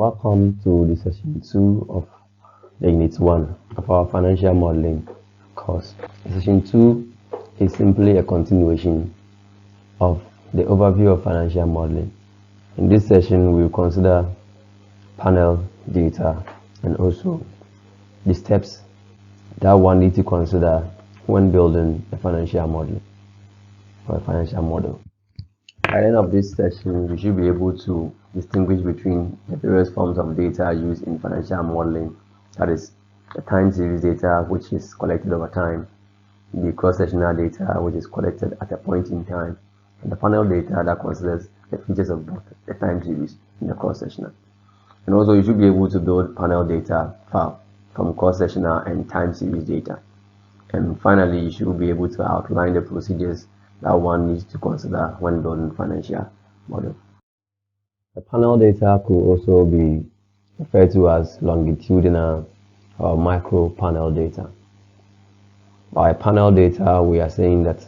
Welcome to the session 2 of the Unit 1 of our financial modeling course. Session 2 is simply a continuation of the overview of financial modeling. In this session, we will consider panel data and also the steps that one needs to consider when building a financial model or a financial model. At the end of this session, we should be able to distinguish between the various forms of data used in financial modeling. That is, the time series data, which is collected over time, the cross-sectional data, which is collected at a point in time, and the panel data that considers the features of both the time series and the cross-sectional. And also, you should be able to build panel data file from cross-sectional and time series data. And finally, you should be able to outline the procedures that one needs to consider when building financial model. The panel data could also be referred to as longitudinal or micro panel data. By panel data, we are saying that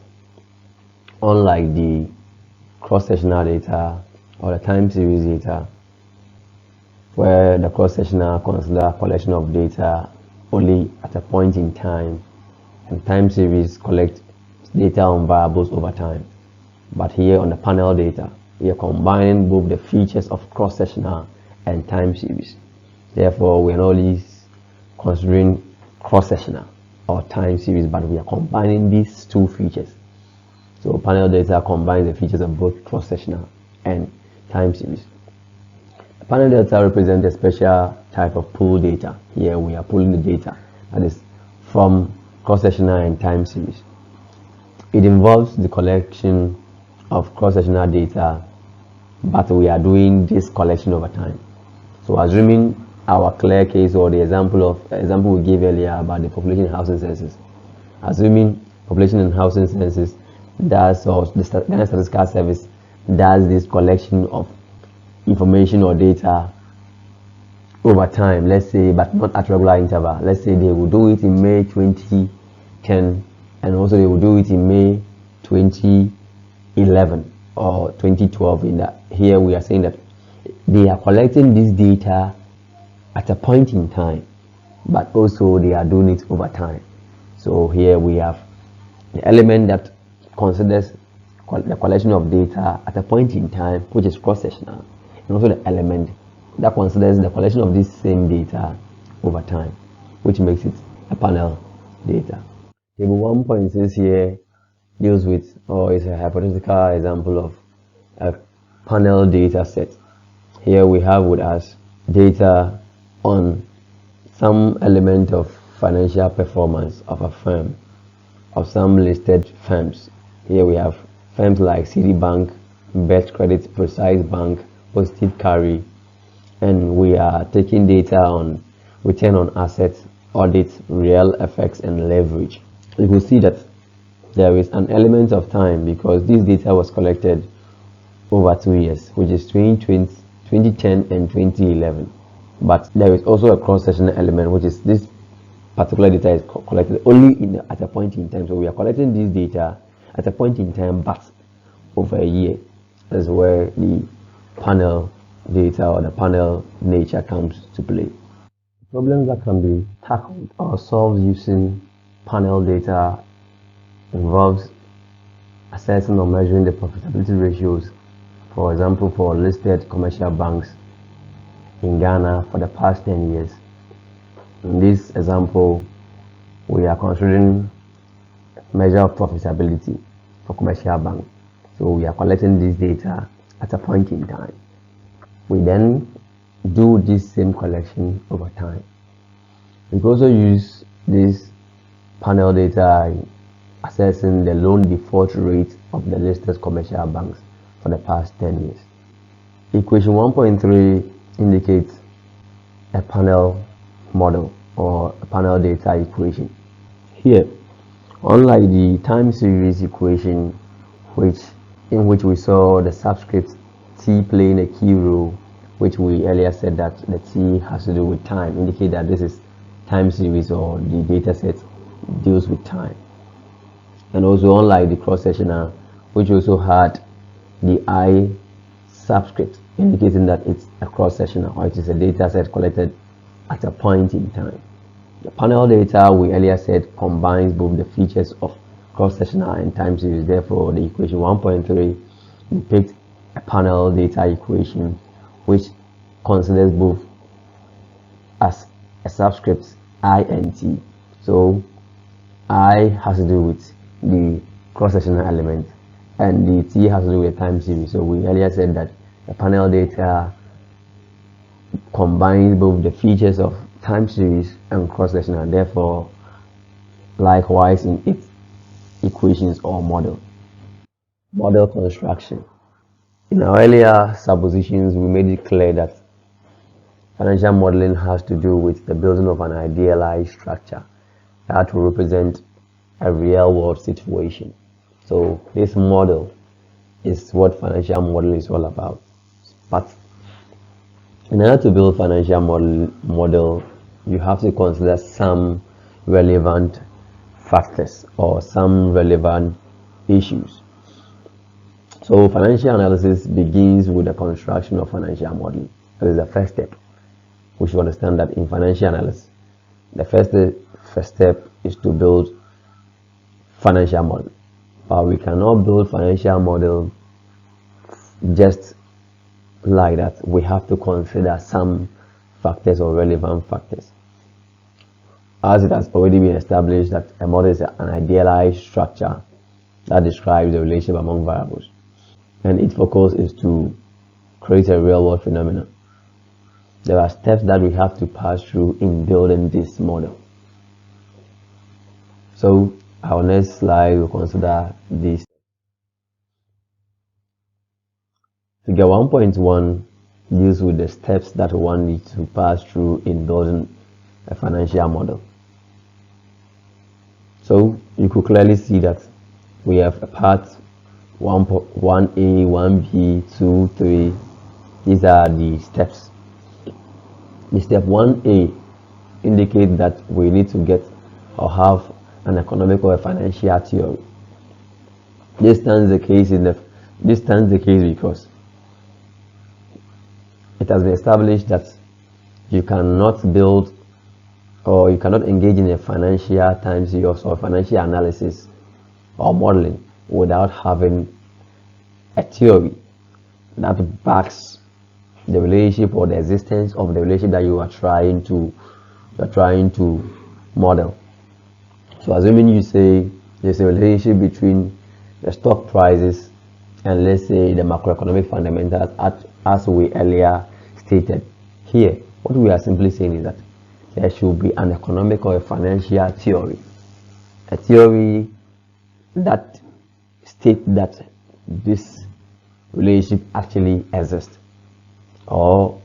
unlike the cross-sectional data or the time series data, where the cross-sectional consider collection of data only at a point in time, and time series collect data on variables over time. But here on the panel data, we are combining both the features of cross-sectional and time series. Therefore, we are not only considering cross-sectional or time series, but we are combining these two features. So panel data combines the features of both cross-sectional and time series. The panel data represents a special type of pool data. Here we are pulling the data that is from cross-sectional and time series. It involves the collection of cross-sectional data, but we are doing this collection over time. So assuming our clear case or the example we gave earlier about the population and housing census, assuming population and housing census does, or the Ghana Statistical Service does this collection of information or data over time, let's say, but not at regular interval. Let's say they will do it in May 2010, and also they will do it in May 2011 or 2012. In that, here we are saying that they are collecting this data at a point in time, but also they are doing it over time. So here we have the element that considers the collection of data at a point in time, which is cross-sectional, and also the element that considers the collection of this same data over time, which makes it a panel data. Table 1.6 here deals with, or is a hypothetical example of a panel data set. Here we have with us data on some element of financial performance of a firm, of some listed firms. Here we have firms like Citibank, Best Credit, Precise Bank, Positive Carry, and we are taking data on return on assets, audit, real effects, and leverage. You will see that there is an element of time because this data was collected over 2 years, which is 2010 and 2011. But there is also a cross-sectional element, which is this particular data is collected only at a point in time. So we are collecting this data at a point in time, but over a year. That's where the panel data or the panel nature comes to play. Problems that can be tackled or solved using panel data involves assessing or measuring the profitability ratios, for example, for listed commercial banks in Ghana for the past 10 years. In this example, we are considering measure of profitability for commercial banks. So we are collecting this data at a point in time. We then do this same collection over time. We can also use this panel data in assessing the loan default rate of the listed commercial banks for the past 10 years. Equation 1.3 indicates a panel model or a panel data equation. Here, unlike the time series equation, in which we saw the subscript T playing a key role, which we earlier said that the T has to do with time, indicate that this is time series or the data set deals with time. And also unlike the cross-sectional, which also had the I subscript, indicating that it's a cross-sectional or it is a data set collected at a point in time. The panel data, we earlier said, combines both the features of cross-sectional and time series. Therefore, the equation 1.3 depicts a panel data equation which considers both as a subscript I and T. So I has to do with the cross-sectional element and the T has to do with the time series. So we earlier said that the panel data combines both the features of time series and cross-sectional, therefore likewise in its equations or model. Model construction. In our earlier suppositions, we made it clear that financial modeling has to do with the building of an idealized structure that will represent a real world situation. So this model is what financial modeling is all about. But in order to build financial model, you have to consider some relevant factors or some relevant issues. So financial analysis begins with the construction of financial modeling. That is the first step. We should understand that in financial analysis, the first step is to build financial model. But we cannot build financial model just like that. We have to consider some factors or relevant factors. As it has already been established that a model is an idealized structure that describes the relationship among variables, and its focus is to create a real world phenomenon. There are steps that we have to pass through in building this model. So our next slide will consider this. Figure 1.1 deals with the steps that one needs to pass through in building a financial model. So you could clearly see that we have a part 1A, 1B, 2, 3. These are the steps. The step 1A indicates that we need to get or have an economic or a financial theory. This stands the case because it has been established that you cannot build or you cannot engage in a financial time series or financial analysis or modeling without having a theory that backs the relationship or the existence of the relationship that you are trying to model. So assuming you say there's a relationship between the stock prices and let's say the macroeconomic fundamentals as we earlier stated. Here, what we are simply saying is that there should be an economic or a financial theory. A theory that states that this relationship actually exists, or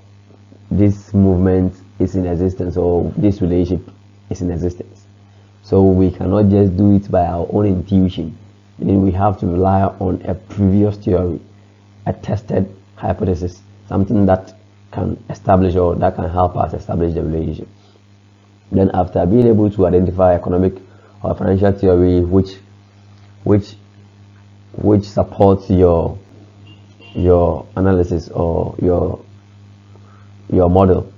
this movement is in existence, or this relationship is in existence. So we cannot just do it by our own intuition. Then we have to rely on a previous theory, a tested hypothesis, something that can establish or that can help us establish the relationship. Then after being able to identify economic or financial theory which supports your analysis or your model,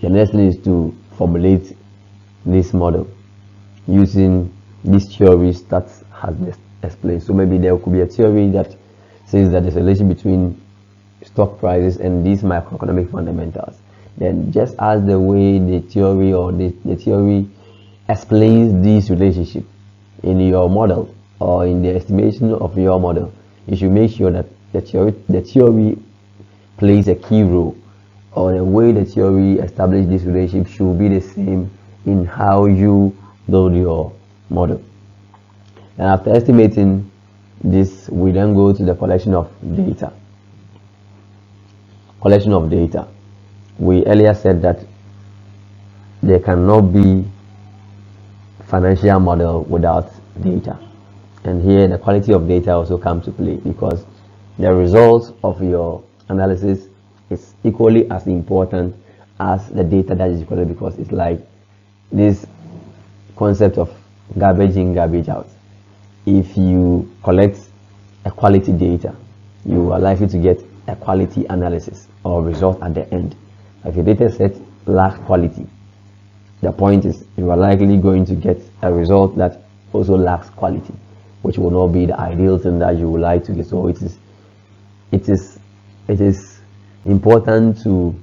the next thing is to formulate this model using these theories that has been explained. So maybe there could be a theory that says that there's a relation between stock prices and these macroeconomic fundamentals. Then just as the way the theory or the theory explains this relationship in your model or in the estimation of your model, you should make sure that the theory plays a key role, or the way the theory establishes this relationship should be the same in how you build your model. And after estimating this, we then go to the collection of data. Collection of data. We earlier said that there cannot be financial model without data. And here the quality of data also comes to play, because the results of your analysis is equally as important as the data that is recorded, because it's like this concept of garbage in, garbage out. If you collect a quality data, you are likely to get a quality analysis or result at the end. If your data set lacks quality, the point is you are likely going to get a result that also lacks quality, which will not be the ideal thing that you would like to get. So it is important to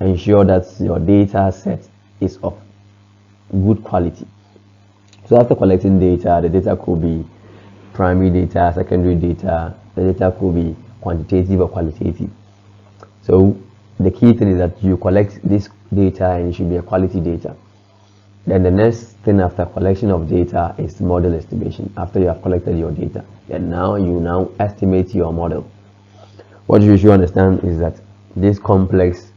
ensure that your data set is of good quality. So after collecting data, the data could be primary data, secondary data, the data could be quantitative or qualitative. So the key thing is that you collect this data and it should be a quality data. Then the next thing after collection of data is model estimation. After you have collected your data, then you estimate your model. What you should understand is that these complex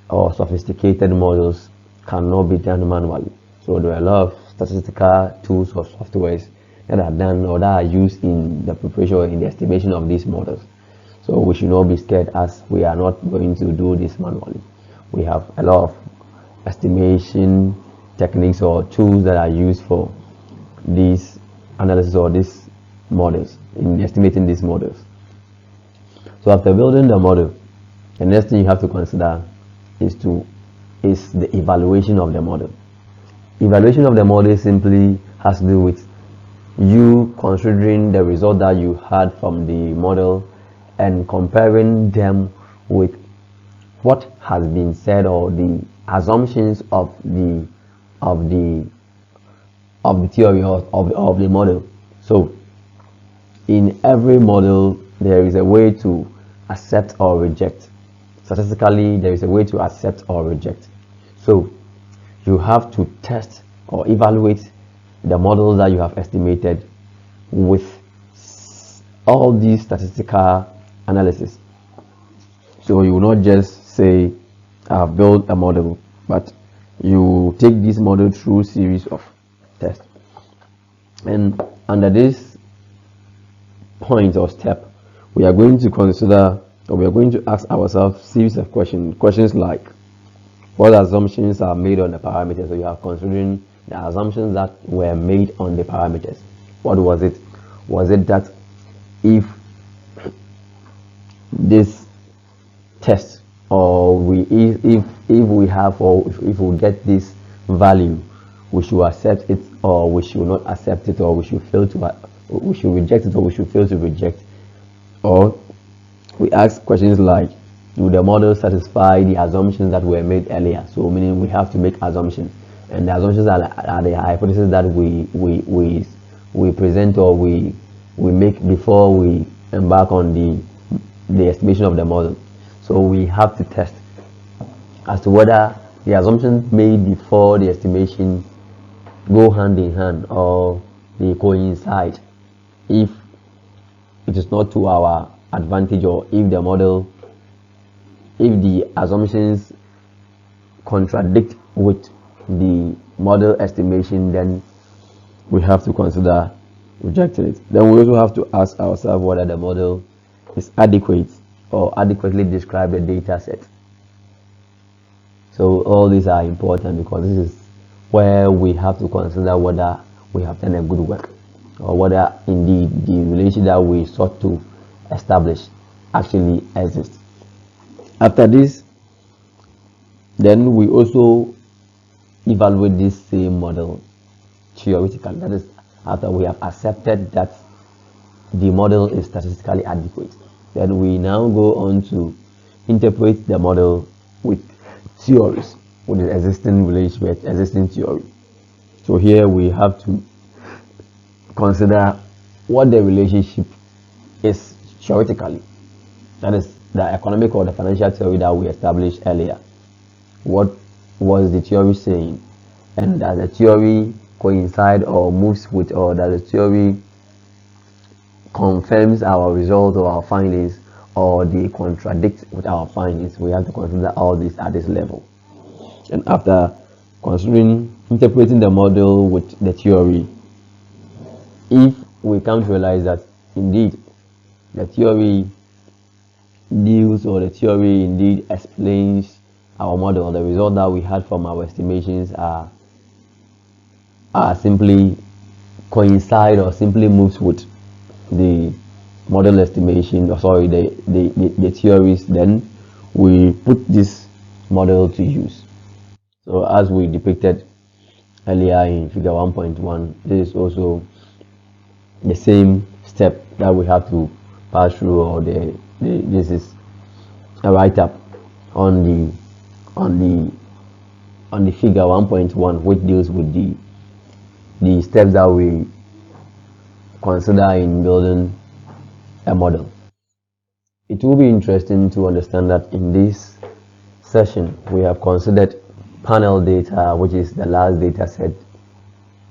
or sophisticated models cannot be done manually. So there are a lot of statistical tools or softwares that are done or that are used in the preparation or in the estimation of these models. So we should not be scared, as we are not going to do this manually. We have a lot of estimation techniques or tools that are used for these analysis or these models, in estimating these models. So after building the model, the next thing you have to consider is the evaluation of the model. Evaluation of the model simply has to do with you considering the result that you had from the model and comparing them with what has been said or the assumptions of the theory of the model. So in every model there is a way to accept or reject. Statistically, there is a way to accept or reject. So you have to test or evaluate the models that you have estimated with all these statistical analysis. So you will not just say I've built a model, but you take this model through a series of tests. And under this point or step, we are going to consider, or we are going to ask ourselves a series of questions like, what assumptions are made on the parameters? So you are considering the assumptions that were made on the parameters. What was it? Was it that if this test, or if we have, or if we get this value, we should accept it or we should not accept it, or we should we should reject it or we should fail to reject? Or we ask questions like, do the model satisfy the assumptions that were made earlier? So meaning we have to make assumptions, and the assumptions are the hypotheses that we present or we make before we embark on the estimation of the model. So we have to test as to whether the assumptions made before the estimation go hand in hand or they coincide. If it is not to our advantage, or if the assumptions contradict with the model estimation, then we have to consider rejecting it. Then we also have to ask ourselves whether the model is adequate or adequately describe the data set. So all these are important, because this is where we have to consider whether we have done a good work, or whether indeed the relation that we sought to establish actually exists. After this, then we also evaluate this same model theoretically. That is, after we have accepted that the model is statistically adequate, then we now go on to interpret the model with theories, with the existing theory. So here we have to consider what the relationship is theoretically. That is the economic or the financial theory that we established earlier. What was the theory saying? And does the theory coincide or moves with, or does the theory confirms our results or our findings, or they contradict with our findings? We have to consider all this at this level. And after interpreting the model with the theory, if we come to realize that indeed the theory deals, or the theory indeed explains our model, the result that we had from our estimations are simply coincide or simply moves with the model estimation, or sorry, the theories, then we put this model to use. So as we depicted earlier in figure 1.1, this is also the same step that we have to pass through, or this is a write-up on the figure 1.1, which deals with the steps that we consider in building a model. It will be interesting to understand that in this session we have considered panel data, which is the last data set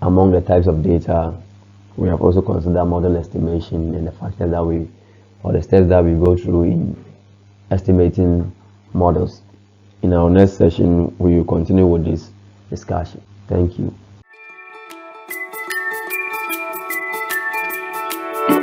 among the types of data. We have also considered model estimation and the factors that we, or the steps that we go through in estimating models. In our next session, we will continue with this discussion. Thank you.